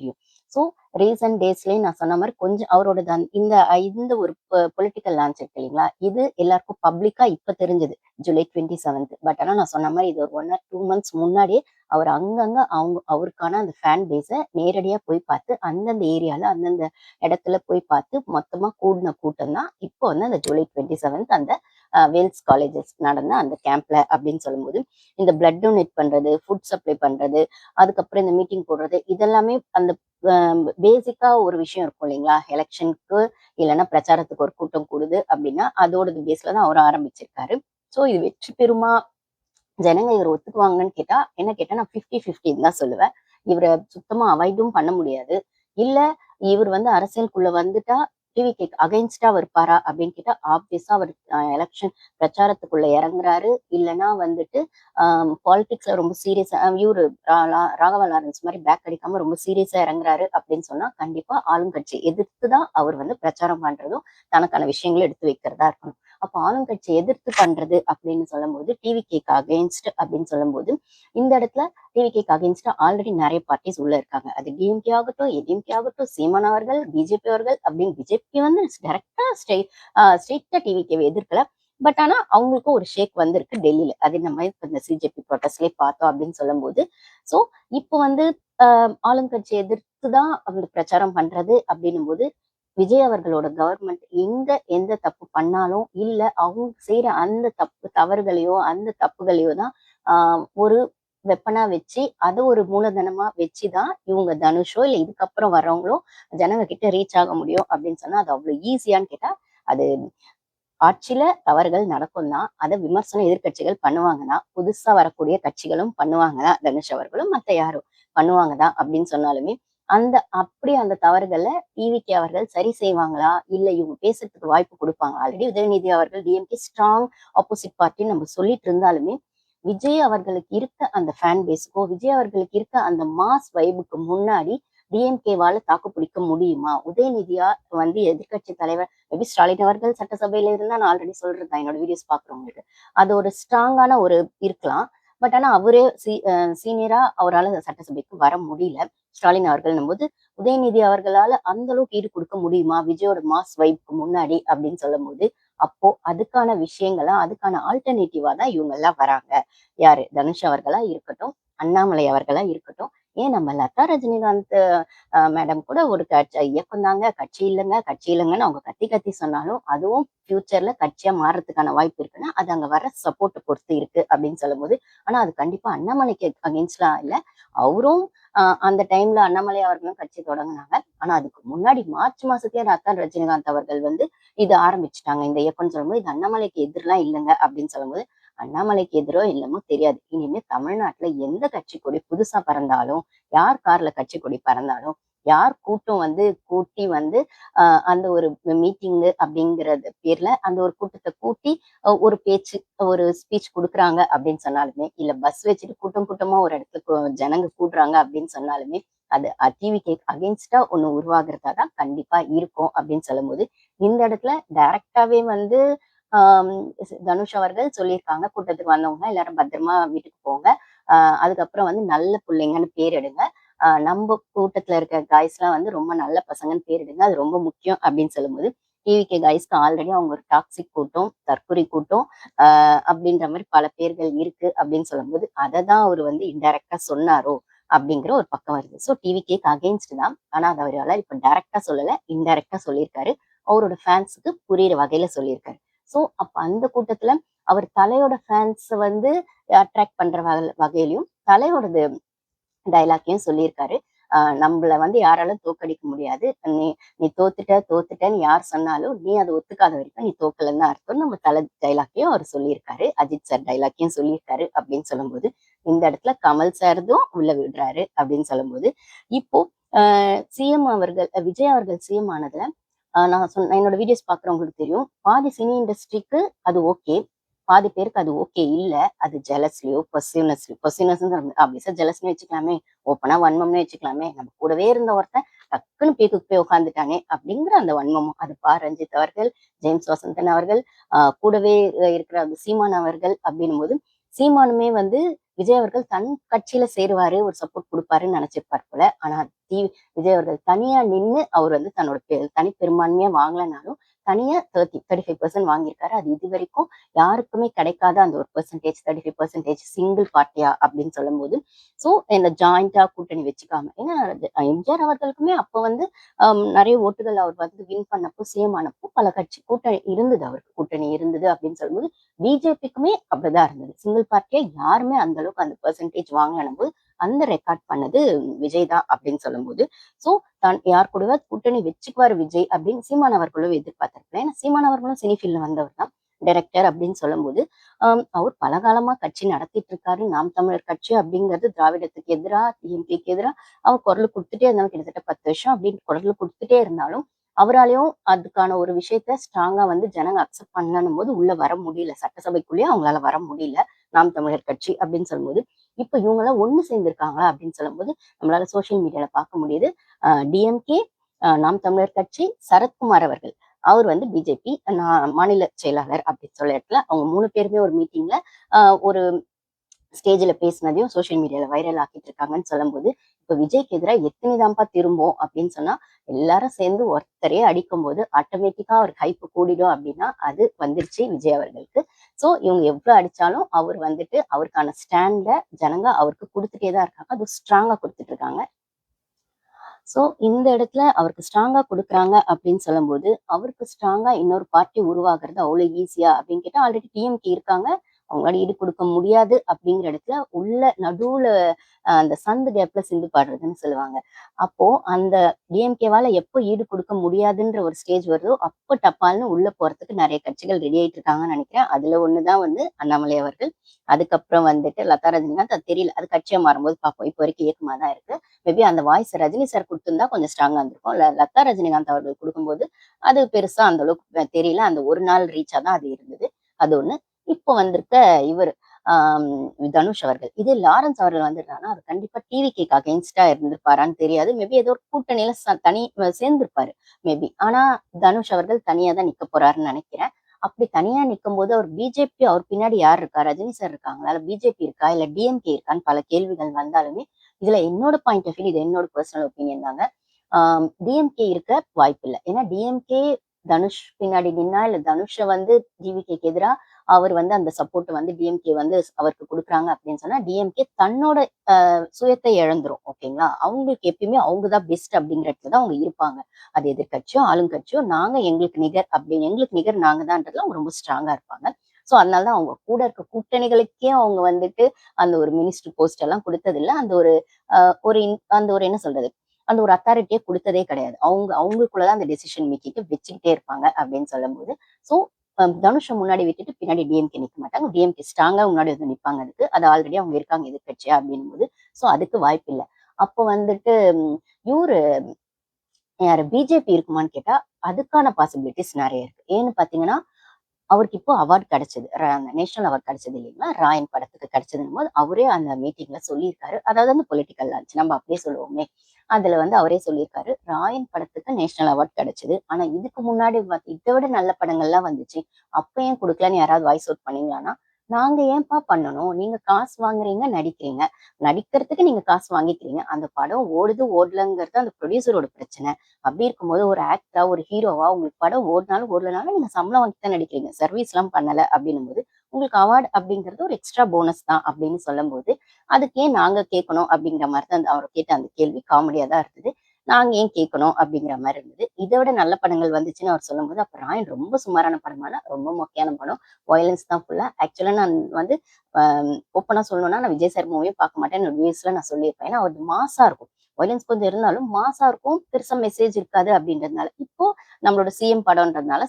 தெரியும். So recent டேஸ்லயே நான் சொன்ன மாதிரி கொஞ்சம் அவரோட இந்த இந்த ஒரு பொலிட்டிக்கல் லான்ச் இருக்கு இல்லைங்களா, இது எல்லாருக்கும் பப்ளிக்கா இப்ப தெரிஞ்சது ஜூலை 27th. பட் ஆனா நான் சொன்ன மாதிரி இது ஒரு 1 or 2 months முன்னாடியே அவர் அங்கங்க அவருக்கான அந்த ஃபேன் பேஸை நேரடியா போய் பார்த்து அந்தந்த ஏரியால அந்தந்த இடத்துல போய் பார்த்து மொத்தமா கூடின கூட்டம் தான் இப்போ வந்து அந்த ஜூலை 27th அந்த வேல்ஸ் காலேஜஸ் நடந்த அந்த கேம்ப்ல அப்படின்னு சொல்லும்போது இந்த பிளட் டொனேட் பண்றது, ஃபுட் சப்ளை பண்றது, அதுக்கப்புறம் இந்த மீட்டிங் போடுறது, இதெல்லாமே அந்த பேசிக்கா ஒரு விஷயம் இருக்கும் இல்லைங்களா, எலெக்ஷனுக்கு இல்லைன்னா பிரச்சாரத்துக்கு ஒரு கூட்டம் கூடுது அப்படின்னா அதோட பேஸ்ல தான் அவர் ஆரம்பிச்சிருக்காரு. ஸோ இது வெற்றி பெறுமா, ஜனங்க இவர் ஒத்துக்குவாங்கன்னு கேட்டா என்ன கேட்டா நான் 50-50 தான் சொல்லுவேன். இவரை சுத்தமா அவாய்டும் பண்ண முடியாது. இல்ல இவர் வந்து அரசியலுக்குள்ள வந்துட்டா டிவிகே அகைன்ஸ்டா இருப்பாரா அப்படின்னு கேட்டா ஆப்வியஸா அவர் எலெக்ஷன் பிரச்சாரத்துக்குள்ள இறங்குறாரு, இல்லைன்னா வந்துட்டு பாலிடிக்ஸ்ல ரொம்ப சீரியஸா இவரு ராகவா லாரன்ஸ் மாதிரி பேக் அடிக்காம ரொம்ப சீரியஸா இறங்குறாரு அப்படின்னு சொன்னா கண்டிப்பா ஆளுங்கட்சி எதிர்த்து தான் அவர் வந்து பிரச்சாரம் பண்றதும் தனக்கான விஷயங்களை எடுத்து வைக்கிறதா இருக்கணும். அப்ப ஆளுங்கட்சி எதிர்த்து பண்றது அப்படின்னு சொல்லும்போது டிவிகேக்கு அகைன்ஸ்ட் அப்படின்னு சொல்லும்போது இந்த இடத்துல டிவிகேக்கு அகைன்ஸ்டா ஆல்ரெடி நிறைய பார்ட்டிஸ் உள்ள இருக்காங்க. அது டிஎம்கே ஆகட்டும், ஏடிஎம்கே ஆகட்டும், சீமான் அவர்கள், பிஜேபி அவர்கள் அப்படின்னு பிஜேபி வந்து டைரக்டா ஸ்ட்ரெயிட்டா டிவிகேவை எதிர்க்கல. பட் ஆனா அவங்களுக்கும் ஒரு ஷேக் வந்திருக்கு டெல்லியில. அது நம்ம இந்த சிஜேபி ப்ரொட்டஸ்ட்லயே பார்த்தோம் அப்படின்னு சொல்லும்போது, சோ இப்போ வந்து ஆளுங்கட்சி எதிர்த்து தான் அவங்க பிரச்சாரம் பண்றது அப்படின்னும் போது விஜய் அவர்களோட கவர்மெண்ட் எந்த தப்பு பண்ணாலும் இல்ல அவங்க செய்யற அந்த தவறுகளையோ அந்த தப்புகளையோ தான் ஒரு வெப்பனா வச்சு அதை ஒரு மூலதனமா வச்சுதான் இவங்க தனுஷோ இல்ல இதுக்கப்புறம் வர்றவங்களோ ஜனங்க கிட்ட ரீச் ஆக முடியும் அப்படின்னு சொன்னா அது அவ்வளவு ஈஸியான்னு கேட்டா அது ஆட்சியில தவறுகள் நடக்கும் தான். அதை விமர்சனம் எதிர்கட்சிகள் பண்ணுவாங்கதான், புதுசா வரக்கூடிய கட்சிகளும் பண்ணுவாங்கதான், தனுஷ் அவர்களும் மத்த யாரும் பண்ணுவாங்கதான் அப்படின்னு சொன்னாலுமே அந்த தவறுகளை டிவிகே அவர்கள் சரி செய்வாங்களா இல்ல இவங்க பேசுறதுக்கு வாய்ப்பு கொடுப்பாங்களா? ஆல்ரெடி உதயநிதி அவர்கள் டிஎம்கே ஸ்ட்ராங் ஆப்போசிட் பார்ட்டின்னு நம்ம சொல்லிட்டு இருந்தாலுமே விஜய் அவர்களுக்கு இருக்க அந்த ஃபேன் பேஸுக்கோ விஜய் அவர்களுக்கு இருக்க அந்த மாஸ் வைபுக்கு முன்னாடி டிஎம்கேவால தாக்கு பிடிக்க முடியுமா? உதயநிதியா வந்து எதிர்கட்சி தலைவர் மேபி ஸ்டாலின் அவர்கள் சட்டசபையில இருந்தா நான் ஆல்ரெடி சொல்றேன் என்னோட வீடியோஸ் பாக்குறவங்களுக்கு அது ஒரு ஸ்ட்ராங்கான ஒரு இருக்கலாம். பட் ஆனா அவரே சீனியரா அவரால் சட்டசபைக்கு வர முடியல. ஸ்டாலின் அவர்கள் போது உதயநிதி அவர்களால அந்த அளவுக்கு ஈடு கொடுக்க முடியுமா விஜயோட மாஸ் வைப்புக்கு முன்னாடி அப்படின்னு சொல்லும் போது அப்போ அதுக்கான விஷயங்களா அதுக்கான ஆல்டர்னேட்டிவா தான் இவங்க எல்லாம் வராங்க. யாரு தனுஷ் அவர்களா இருக்கட்டும், அண்ணாமலை அவர்களா இருக்கட்டும், ஏன் நம்ம லதா ரஜினிகாந்த் மேடம் கூட ஒரு இயக்கம் தாங்க, கட்சி இல்லைங்கன்னு அவங்க கத்தி கத்தி சொன்னாலும் அதுவும் ஃபியூச்சர்ல கட்சியா மாறுறதுக்கான வாய்ப்பு இருக்குன்னா அது அங்க வர சப்போர்ட்டை பொறுத்து இருக்கு அப்படின்னு சொல்லும் போது ஆனா அது கண்டிப்பா அண்ணாமலைக்கு அகேன்ஸ்ட்லாம் இல்ல. அவரும் அந்த டைம்ல அண்ணாமலை அவர்களும் கட்சி தொடங்கினாங்க. ஆனா அதுக்கு முன்னாடி மார்ச் மாசத்துலயே லதா ரஜினிகாந்த் அவர்கள் வந்து இது ஆரம்பிச்சுட்டாங்க இந்த இயக்கம்னு சொல்லும்போது இது அண்ணாமலைக்கு எதிரெல்லாம் இல்லைங்க அப்படின்னு சொல்லும்போது அண்ணாமலைக்கு எதிரோ இல்லமோ தெரியாது. இனிமே தமிழ்நாட்டுல எந்த கட்சி கொடி புதுசா பறந்தாலும் யார் கார்ல கட்சி கொடி பறந்தாலும் யார் கூட்டம் வந்து கூட்டி வந்து அந்த ஒரு மீட்டிங் அப்படிங்கறது பேர்ல அந்த ஒரு கூட்டத்தை கூட்டி ஒரு பேச்சு ஒரு ஸ்பீச் கொடுக்குறாங்க அப்படின்னு சொன்னாலுமே இல்ல பஸ் வச்சுட்டு கூட்டம் கூட்டமா ஒரு இடத்துக்கு ஜனங்க கூடுறாங்க அப்படின்னு சொன்னாலுமே அது டிவிக்கு அகேன்ஸ்டா ஒண்ணு உருவாகிறதா தான் கண்டிப்பா இருக்கும் அப்படின்னு சொல்லும்போது இந்த இடத்துல டைரக்டாவே வந்து தனுஷ் அவர்கள் சொல்லியிருக்காங்க கூட்டத்துக்கு வந்தவங்க எல்லாரும் பத்திரமா வீட்டுக்கு போங்க, அதுக்கப்புறம் வந்து நல்ல பிள்ளைங்கன்னு பேர் எடுங்க, நம்ம கூட்டத்துல இருக்க காய்ஸ் எல்லாம் வந்து ரொம்ப நல்ல பசங்கன்னு பேர் எடுங்க, அது ரொம்ப முக்கியம் அப்படின்னு சொல்லும்போது டிவிகே காய்ஸ்க்கு ஆல்ரெடி அவங்க ஒரு டாக்ஸிக் கூட்டம் தற்கொலை கூட்டம் அப்படின்ற மாதிரி பல பேர்கள் இருக்கு அப்படின்னு சொல்லும்போது அதை தான் அவர் வந்து இன்டைரக்டா சொன்னாரோ அப்படிங்கிற ஒரு பக்கம் வருது. ஸோ டிவிகேக்கு அகெயின்ஸ்ட் தான். ஆனா அது அவரால் இப்ப டைரக்டா சொல்லல, இன்டைரக்டா சொல்லியிருக்காரு, அவரோட ஃபேன்ஸுக்கு புரியுற வகையில சொல்லியிருக்காரு. ஸோ அப்ப அந்த கூட்டத்துல அவர் தலையோட ஃபேன்ஸ் வந்து அட்ராக்ட் பண்ற வகையிலையும் தலையோடது டைலாக்கையும் சொல்லியிருக்காரு. நம்மள வந்து யாராலும் தோக்கடிக்க முடியாது, நீ நீ தோத்துட்டேன்னு யார் சொன்னாலும் நீ அதை ஒத்துக்காத வரைக்கும் நீ தோக்கலன்னு அர்த்தம் நம்ம தலை டைலாக்கையும் அவர் சொல்லியிருக்காரு, அஜித் சார் டைலாக்கையும் சொல்லியிருக்காரு அப்படின்னு சொல்லும்போது இந்த இடத்துல கமல் சார்தும் உள்ள விடுறாரு அப்படின்னு சொல்லும்போது இப்போ சிஎம் அவர்கள் விஜய் அவர்கள் சிஎம் ஆனதுல நான் என்னோட வீடியோஸ் பாக்குறவங்களுக்கு தெரியும், பாதி சினி இண்டஸ்ட்ரிக்கு அது ஓகே, பாதி பேருக்கு அது ஓகே இல்ல. அது ஜெலஸ்லயோ பொசிவ்னஸ் ஆப்வியஸா ஜெலஸ்னு வச்சுக்கலாமே, ஓப்பனா வன்மம்னு வச்சுக்கலாமே, நம்ம கூடவே இருந்த ஒருத்தன் டக்குன்னு பீக்குக்கு போய் உட்காந்துட்டானே அப்படிங்கிற அந்த வன்மமும் அது ரஞ்சித் அவர்கள், ஜேம்ஸ் வசந்தன் அவர்கள், கூடவே இருக்கிற அந்த சீமான் அவர்கள் அப்படின்னும் போது சீமானுமே வந்து விஜய் அவர்கள் தன் கட்சியில சேருவாரு, ஒரு சப்போர்ட் குடுப்பாருன்னு நெனச்சிருப்பார் போல. ஆனா விஜய் அவர்கள் தனியா நின்னு அவர் வந்து தன்னோட தனி பெரும்பான்மையா வாங்கலனாலும், தனியா 35% வாங்கியிருக்காரு. அது இதுவரைக்கும் யாருக்குமே கிடைக்காத அந்த ஒரு பெர்சன்டேஜ் 35% சிங்கிள் பார்ட்டியா அப்படின்னு சொல்லும்போது, ஸோ இந்த ஜாயிண்டா கூட்டணி வச்சுக்காம ஏன்னா எம்ஜிஆர் அவர்களுக்குமே அப்ப வந்து நெறைய ஓட்டுகள் அவர் வந்து வின் பண்ணப்போ, சிஎம் ஆனப்போ பல கட்சி கூட்டணி இருந்தது அவருக்கு. கூட்டணி இருந்தது அப்படின்னு சொல்லும்போது, பிஜேபிக்குமே அப்படிதான் இருந்தது. சிங்கிள் பார்ட்டியா யாருமே அந்த அளவுக்கு அந்த பெர்சன்டேஜ் வாங்கலன்னும்போது, அந்த ரெக்கார்ட் பண்ணது விஜய் தான் அப்படின்னு சொல்லும்போது, ஸோ தான் யார் கூடவா கூட்டணி வச்சுக்குவாரு விஜய் அப்படின்னு சீமான் அவர்களும் எதிர்பார்த்திருக்கலாம். ஏன்னா சீமான் அவர்களும் சினி ஃபீல்ட்ல வந்தவர் தான். டைரக்டர் அப்படின்னு சொல்லும்போது, அவர் பல காலமா கட்சி நடத்திட்டு இருக்காரு. நாம் தமிழர் கட்சி அப்படிங்கிறது திராவிடத்துக்கு எதிரா, டிஎம்கேக்கு எதிரா அவர் குரல் குடுத்துட்டே இருந்தாலும் கிட்டத்தட்ட 10 வருஷம் அப்படின்னு குரல் குடுத்துட்டே இருந்தாலும், அவராலயும் அதுக்கான ஒரு விஷயத்த ஸ்ட்ராங்கா வந்து ஜனங்க அக்செப்ட் பண்ணணும் போது உள்ள வர முடியல. சட்டசபைக்குள்ளேயே அவங்களால வர முடியல. நாம் தமிழர் கட்சி அப்படின்னு சொல்லும்போது, இப்ப இவங்கலாம் ஒண்ணு சேர்ந்திருக்காங்களா அப்படின்னு சொல்லும்போது, நம்மளால சோசியல் மீடியால பார்க்க முடியுது. டிஎம்கே, நாம் தமிழர் கட்சி, சரத்குமார் அவர்கள். அவர் வந்து பிஜேபி மாநில செயலாளர் அப்படின்னு சொல்ல இடத்துல அவங்க 3 பேருமே ஒரு மீட்டிங்ல ஒரு ஸ்டேஜ்ல பேசினதையும் சோசியல் மீடியால வைரல் ஆக்கிட்டு இருக்காங்கன்னு சொல்லும்போது, இப்ப விஜய்க்கு எதிரா எத்தனை தான்ப்பா திரும்பும் அப்படின்னு சொன்னா, எல்லாரும் சேர்ந்து ஒருத்தரே அடிக்கும்போது ஆட்டோமேட்டிக்கா அவருக்கு ஹைப் கூடிடும் அப்படின்னா, அது வந்துருச்சு விஜய் அவர்களுக்கு. ஸோ இவங்க எவ்வளவு அடிச்சாலும் அவர் வந்துட்டு அவருக்கான ஸ்டாண்ட ஜனங்க அவருக்கு குடுத்துட்டே தான் இருக்காங்க. அதுவும் ஸ்ட்ராங்கா குடுத்துட்டு இருக்காங்க. ஸோ இந்த இடத்துல அவருக்கு ஸ்ட்ராங்கா குடுக்குறாங்க அப்படின்னு சொல்லும்போது, அவருக்கு ஸ்ட்ராங்கா இன்னொரு பார்ட்டி உருவாகுறது அவ்வளோ ஈஸியா அப்படின்னு கேட்டா, ஆல்ரெடி டிஎம்கே இருக்காங்க. அவங்களால ஈடு குடுக்க முடியாது அப்படிங்கிற இடத்துல உள்ள நடுவுல அந்த சந்து கேப்ல சிந்து பாடுறதுன்னு சொல்லுவாங்க. அப்போ அந்த டிஎம்கேவால எப்போ ஈடு குடுக்க முடியாதுன்ற ஒரு ஸ்டேஜ் வருதோ, அப்போ டப்பால்னு உள்ள போறதுக்கு நெறைய கட்சிகள் ரெடி ஆயிட்டு இருக்காங்கன்னு நெனைக்கிறேன். அதுல ஒண்ணு தான் வந்து அண்ணாமலை அவர்கள். அதுக்கப்புறம் வந்துட்டு லதா ரஜினிகாந்த் அது தெரியல. அது கட்சியா மாறும்போது பார்ப்போம். இப்போ வரைக்கும் இயக்கமா தான் இருக்கு. மேபி அந்த வாய்ஸ் ரஜினி சார் குடுத்திருந்தா கொஞ்சம் ஸ்ட்ராங்கா இருந்திருக்கும். லதா ரஜினிகாந்த் அவர்கள் குடுக்கும்போது, அது பெருசா அந்த அளவுக்கு தெரியல. அந்த ஒரு நாள் ரீச்சா தான் அது இருந்தது. அது ஒண்ணு. இப்போ வந்திருக்க இவரு ஆம் தனுஷ் அவர்கள். இதே லாரன்ஸ் அவர்கள் வந்திருந்தாருன்னா, அவர் கண்டிப்பா டிவிகேக்கு அகைன்ஸ்டா இருந்திருப்பாரான்னு தெரியாது. மேபி ஏதோ ஒரு கூட்டணியில தனி சேர்ந்திருப்பாரு. மேபி. ஆனா தனுஷ் அவர்கள் தனியா தான் நிக்க போறாருன்னு நெனைக்கிறேன். அப்படி தனியா நிக்கும்போது அவர் பிஜேபி அவர் பின்னாடி யார் இருக்கா? ரஜினி சார் இருக்காங்களா? இல்ல பிஜேபி இருக்கா? இல்ல டிஎம்கே இருக்கான்னு பல கேள்விகள் வந்தாலுமே, இதுல என்னோட பாயிண்ட் ஆஃப் வியூ இது என்னோட பெர்சனல் ஒப்பீனியன் தாங்க. டிஎம்கே இருக்க வாய்ப்பில்ல. ஏன்னா டிஎம்கே தனுஷ் பின்னாடி நின்னா, இல்ல தனுஷ வந்து டிவிகேக்கு எதிரா அவர் வந்து அந்த சப்போர்ட் வந்து டிஎம்கே வந்து அவருக்கு குடுக்குறாங்க அப்படின்னு சொன்னா, டிஎம்கே தன்னோட சுயத்தை இழந்துரும். ஓகேங்களா? அவங்களுக்கு எப்பயுமே அவங்க தான் பெஸ்ட் அப்படிங்கிற இடத்துல தான் அவங்க இருப்பாங்க. அது எதிர்க்கட்சியோ, ஆளுங்கட்சியோ, நாங்க எங்களுக்கு நிகர் அப்படின்னு எங்களுக்கு நிகர் நாங்க தான்றதுல அவங்க ரொம்ப ஸ்ட்ராங்கா இருப்பாங்க. ஸோ அதனால தான் அவங்க கூட இருக்க கூட்டணிகளுக்கே அவங்க வந்துட்டு அந்த ஒரு மினிஸ்டர் போஸ்ட் எல்லாம் குடுத்ததில்ல. அந்த ஒரு அந்த ஒரு என்ன சொல்றது? அந்த ஒரு அத்தாரிட்டியே குடுத்ததே கிடையாது. அவங்களுக்குள்ள தான் அந்த டெசிஷன் மேக்கிங்க வச்சுக்கிட்டே இருப்பாங்க அப்படின்னு சொல்லும்போது, ஸோ தனுஷ முன்னாடி விட்டுட்டு பின்னாடி டிஎம்கே நிக்க மாட்டாங்க. டிஎம்கே ஸ்ட்ராங்கா முன்னாடி வந்து நிப்பாங்க அதுக்கு. அது ஆல்ரெடி அவங்க இருக்காங்க எதிர்க்கட்சியா அப்படின்னும்போது, ஸோ அதுக்கு வாய்ப்பில்ல. அப்போ வந்துட்டு இவரு யாரு பிஜேபி இருக்குமான்னு கேட்டா, அதுக்கான பாசிபிலிட்டீஸ் நெறைய இருக்கு. ஏன்னு பார்த்தீங்கன்னா, அவருக்கு இப்போ அவார்ட் கிடைச்சது. அந்த நேஷனல் அவார்ட் கிடைச்சது இல்லைங்களா? ராயன் படத்துக்கு கிடைச்சதுன்னும்போது, அவரே அந்த மீட்டிங்ல சொல்லியிருக்காரு. அதாவது அந்த பொலிட்டிக்கல் லான்ச் நம்ம அப்படியே சொல்லுவோமே. அதுல வந்து அவரே சொல்லியிருக்காரு. ராயன் படத்துக்கு நேஷனல் அவார்ட் கிடைச்சது. ஆனா இதுக்கு முன்னாடி இத விட நல்ல படங்கள்லாம் வந்துச்சு. அப்ப ஏன் குடுக்கலன்னு யாராவது வாய்ஸ் அவுட் பண்ணீங்களான்னா, நாங்க ஏன்பா பண்ணணும்? நீங்க காசு வாங்குறீங்க, நடிக்கிறீங்க. நடிக்கிறதுக்கு நீங்க காசு வாங்கிக்கிறீங்க. அந்த படம் ஓடுது, ஓடலங்கிறது அந்த ப்ரொடியூசரோட பிரச்சனை. அப்படி இருக்கும்போது ஒரு ஆக்டரா, ஒரு ஹீரோவா உங்களுக்கு படம் ஓடுனாலும், ஓடலனாலும் நீங்க சம்பளம் வாங்கி தான் நடிக்கிறீங்க. சர்வீஸ்லாம் பண்ணல அப்படின்னும்போது, உங்களுக்கு அவார்ட் அப்படிங்கிறது ஒரு எக்ஸ்ட்ரா போனஸ் தான் அப்படின்னு சொல்லும்போது, அதுக்கு ஏன் நாங்க கேட்கணும் அப்படிங்கிற மாரி தான் அவர் கேட்ட அந்த கேள்வி காமெடியா தான் இருந்தது. நாங்க ஏன் கேட்கணும் அப்படிங்கிற மாரி இருந்தது. இத விட நல்ல படங்கள் வந்துச்சுன்னு அவர் சொல்லும்போது, அப்ப ராயன் ரொம்ப சுமாரான படமானா, ரொம்ப மொக்கையான படம். வயலன்ஸ் தான் ஃபுல்லா. ஆக்சுவலா நான் வந்து அ ஓப்பனா சொல்லணும்னா, நான் விஜய் சார் மூவியே பார்க்க மாட்டேன். என்னோட வியூஸ்ல நான் சொல்லியிருப்பேன். ஏன்னா, அவரது மாஸா இருக்கும். வயலன்ஸ் கொஞ்சம் இருந்தாலும் மாஸா இருக்கும். பெருசா மெசேஜ் இருக்காது அப்படின்றதுனால. இப்போ நம்மளோட சிஎம் படம்ன்றதுனால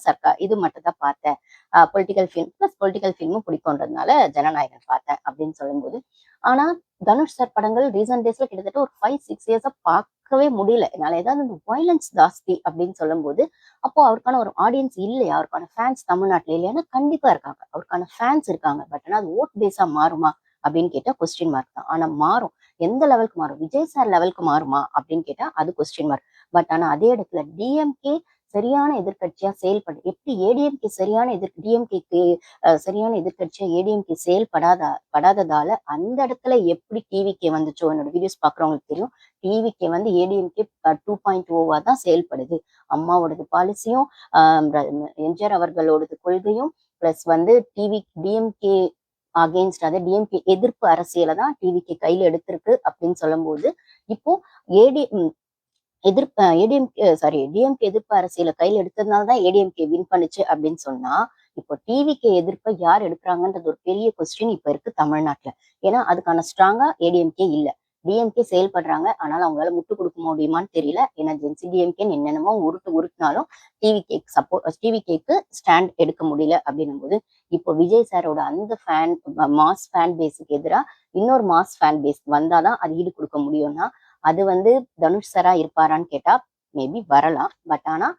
இது மட்டும் தான் பார்த்தேன். பொலிட்டிக்கல் ஃபிலிம் பிளஸ் பொலிட்டிக்கல் ஃபிலிமும் பிடிக்கும்ன்றதுனால ஜனநாயகன் பார்த்தேன் அப்படின்னு சொல்லும்போது, ஆனா தனுஷ் சார் படங்கள் ரீசென்ட் டேஸ்ல கிட்டத்தட்ட ஒரு 5, 6 இயர்ஸா பார்க்கவே முடியல. என்னால ஏதாவது இந்த வயலன்ஸ் ஜாஸ்தி அப்படின்னு சொல்லும்போது, அப்போ அவருக்கான ஒரு ஆடியன்ஸ் இல்லையா? அவருக்கான ஃபேன்ஸ் தமிழ்நாட்டுல இல்லையான்னா கண்டிப்பா இருக்காங்க. அவருக்கான ஃபேன்ஸ் இருக்காங்க. பட் ஆனா அது வோட் பேஸா மாறுமா? அப்படின்னு கேட்டா கொஸ்டின் மார்க் தான். ஆனா மாறும். எந்த லெவலுக்கு மாறும்? விஜய் சார் லெவலுக்கு மாறுமா? அப்படின்னு கேட்டா அது கொஸ்டின் மார்க். பட் ஆனா அதே இடத்துல டிஎம்கே சரியான எதிர்க்கட்சியா எப்படி ஏடிஎம்கே சரியான டிஎம்கேக்கு சரியான எதிர்க்கட்சியா ஏடிஎம்கே படாததால அந்த இடத்துல எப்படி டிவிகே வந்துச்சோ, என்னோட வீடியோஸ் பாக்குறவங்களுக்கு தெரியும். டிவிகே வந்து ஏடிஎம்கே 2.0வா தான் செயல்படுது. அம்மாவோடது பாலிசியும், எம்ஜிஆர் அவர்களோடது கொள்கையும், பிளஸ் வந்து டிஎம்கே அகெயின்ஸ்ட், அதாவது டிஎம்கே எதிர்ப்பு அரசியலை தான் டிவிகே கையில எடுத்திருக்கு அப்படின்னு சொல்லும்போது, இப்போ ஏடி டிஎம்கே எதிர்ப்பு அரசியலை கையில எடுத்ததுனால தான் ஏடிஎம்கே வின் பண்ணுச்சு அப்படின்னு சொன்னா, இப்போ டிவிகே எதிர்ப்பை யார் எடுக்கிறாங்கன்றது ஒரு பெரிய கொஸ்டின் இப்ப இருக்கு தமிழ்நாட்டுல. ஏன்னா அதுக்கான ஸ்ட்ராங்கா ஏடிஎம்கே இல்ல. டிஎம்கே செயல்படுறாங்க. ஆனாலும் அவங்களால முட்டு கொடுக்க முடியுமான்னு தெரியல. ஏன்னா ஜென்சி டிஎம்கேன்னு என்னென்னமோ உருட்டுனாலும் டிவிகேக்கு ஸ்டாண்ட் எடுக்க முடியல அப்படின்னும் போது, இப்போ விஜய் சாரோட அந்த மாஸ் ஃபேன் பேஸுக்கு எதிராக இன்னொரு மாஸ் ஃபேன் பேஸ் வந்தாதான் அது ஈடு கொடுக்க முடியும்னா, அது வந்து தனுஷ் சாரா இருப்பாரான்னு கேட்டா மேபி வரலாம். பட் ஆனா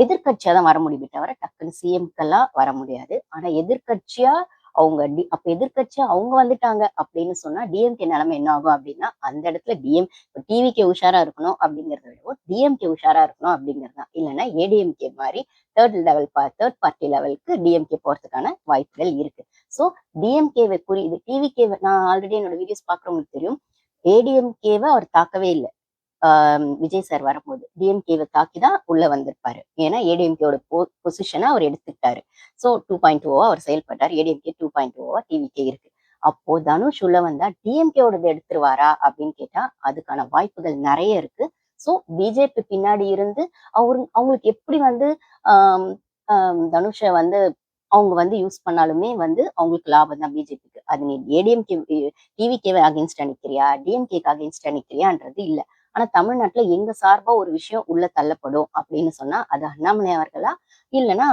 எதிர்க்கட்சியா தான் வர முடியுமே தவிர டக்குன்னு சிஎம்க்கெல்லாம் வர முடியாது. ஆனா எதிர்க்கட்சியா அப்ப எதிர்க்கட்சியா அவங்க வந்துட்டாங்க அப்படின்னு சொன்னா டிஎம்கே நிலைமை என்ன ஆகும் அப்படின்னா, அந்த இடத்துல டிவிகே உஷாரா இருக்கணும் அப்படிங்கறத விடவும் டிஎம்கே உஷாரா இருக்கணும் அப்படிங்கிறது தான். இல்லைன்னா ஏடிஎம்கே மாதிரி தேர்ட் பார்ட்டி லெவலுக்கு டிஎம்கே போறதுக்கான வாய்ப்புகள் இருக்கு. ஸோ டிஎம்கேவை புரியுது. நான் ஆல்ரெடி என்னோட வீடியோஸ் பாக்குறவங்களுக்கு தெரியும். ஏடிஎம்கேவை அவர் தாக்கவே இல்லை. விஜய் சார் வரும்போது டிஎம்கேவை தாக்கி தான் உள்ள வந்திருப்பாரு. ஏன்னா ஏடிஎம்கேவோட பொசிஷனை அவர் எடுத்துக்கிட்டாரு. ஸோ 2.0 அவர் செயல்பட்டார். ஏடிஎம்கே 2.0 டிவிகே இருக்கு. அப்போ தனுஷ் உள்ள வந்தா டிஎம்கேவோடது எடுத்துருவாரா அப்படின்னு கேட்டா அதுக்கான வாய்ப்புகள் நிறைய இருக்கு. ஸோ பிஜேபி பின்னாடி இருந்து அவங்களுக்கு எப்படி வந்து தனுஷை வந்து அவங்க வந்து யூஸ் பண்ணாலுமே வந்து அவங்களுக்கு லாபம் தான் பிஜேபிக்கு. அது நீ ஏடிஎம்கே டிவிகேவை அகேன்ஸ்டா நிக்கிறியா, டிஎம்கேக்கு அகேன்ஸ்டா நிக்கிறியான்றது இல்ல. ஆனா தமிழ்நாட்டுல எங்க சார்பா ஒரு விஷயம் உள்ள தள்ளப்படும் அப்படின்னு சொன்னா அது அண்ணாமலை அவர்களா இல்லைன்னா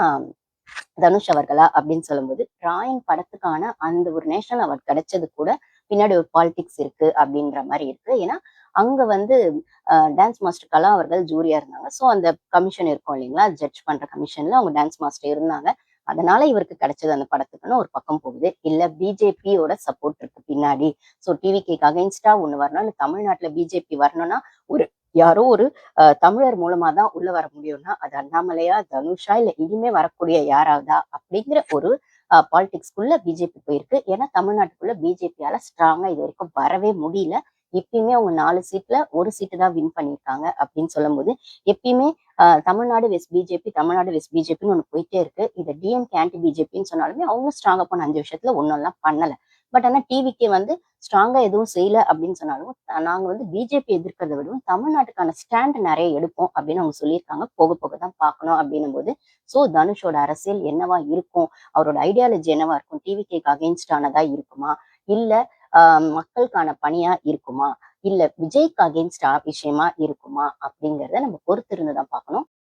தனுஷ் அவர்களா அப்படின்னு சொல்லும்போது, ராயன் படத்துக்கான அந்த ஒரு நேஷனல் அவார்ட் கிடைச்சது கூட பின்னாடி ஒரு பாலிடிக்ஸ் இருக்கு அப்படின்ற மாதிரி இருக்கு. ஏன்னா அங்க வந்து டான்ஸ் மாஸ்டர் கலா அவர்கள் ஜூரியா இருந்தாங்க. ஸோ அந்த கமிஷன் இருக்கும் இல்லைங்களா, ஜட்ஜ் பண்ற கமிஷன்ல அவங்க டான்ஸ் மாஸ்டர் இருந்தாங்க. அதனால இவருக்கு கிடைச்சது அந்த படத்துக்குன்னு ஒரு பக்கம் போகுது. இல்ல பிஜேபியோட சப்போர்ட் இருக்கு பின்னாடி. ஸோ டிவிகேக்கு அகைன்ஸ்டா ஒண்ணு வரணும். இல்ல தமிழ்நாட்டுல பிஜேபி வரணும்னா யாரோ ஒரு தமிழர் மூலமா தான் உள்ள வர முடியும்னா அது அண்ணாமலையா, தனுஷா, இல்ல இனிமே வரக்கூடிய யாராவதா அப்படிங்கிற ஒரு பாலிடிக்ஸ்குள்ள பிஜேபி போயிருக்கு. ஏன்னா தமிழ்நாட்டுக்குள்ள பிஜேபியால ஸ்ட்ராங்கா இது வரைக்கும் வரவே முடியல. எப்பயுமே அவங்க 4 சீட்ல 1 சீட்டு தான் வின் பண்ணியிருக்காங்க அப்படின்னு சொல்லும்போது, எப்பயுமே தமிழ்நாடு வெஸ்ட் பிஜேபின்னு ஒண்ணு போயிட்டே இருக்கு. இதை டிஎம்கே ஆன்டி பிஜேபின்னு சொன்னாலுமே அவங்க ஸ்ட்ராங்கா போன 5 வருஷத்துல ஒன்னெல்லாம் பண்ணல. பட் ஆனா டிவிகே வந்து ஸ்ட்ராங்கா எதுவும் செய்யல அப்படின்னு சொன்னாலும் நாங்க வந்து பிஜேபி எதிர்க்கிறத விடவும் தமிழ்நாட்டுக்கான ஸ்டாண்ட் நிறைய எடுப்போம் அப்படின்னு அவங்க சொல்லியிருக்காங்க. போக போக தான் பார்க்கணும் அப்படின்னும் போது, ஸோ தனுஷோட அரசியல் என்னவா இருக்கும், அவரோட ஐடியாலஜி என்னவா இருக்கும், டிவிகேக்கு அகெயின்ஸ்டானதா இருக்குமா, இல்ல மக்களுக்கான பணியா இருக்குமா, இல்ல விஜய்க்கு அகெயின்ஸ்டா விஷயமா இருக்குமா அப்படிங்கிறத நம்ம பொறுத்திருந்து தான் பார்க்கணும்.